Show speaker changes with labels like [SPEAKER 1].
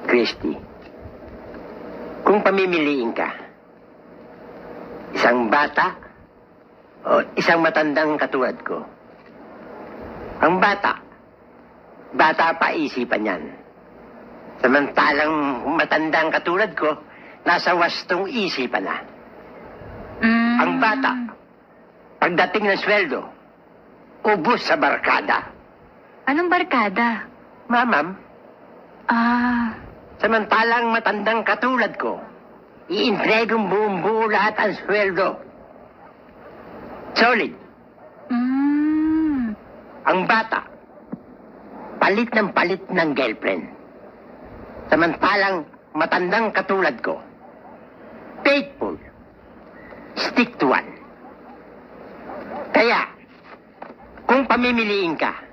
[SPEAKER 1] Christy, kung pamimiliin ka, isang bata o isang matandang katulad ko, ang bata pa isipan yan. Samantalang matandang katulad ko, nasa wastong isipan na. Ang bata, pagdating ng sweldo, ubos sa barkada.
[SPEAKER 2] Anong barkada?
[SPEAKER 1] Ma'am, samantalang matandang katulad ko, iintegong buong-buo lahat ang sweldo. Solid. Ang bata, palit ng girlfriend. Samantalang matandang katulad ko, faithful, stick to one. Kaya, kung pamimiliin ka,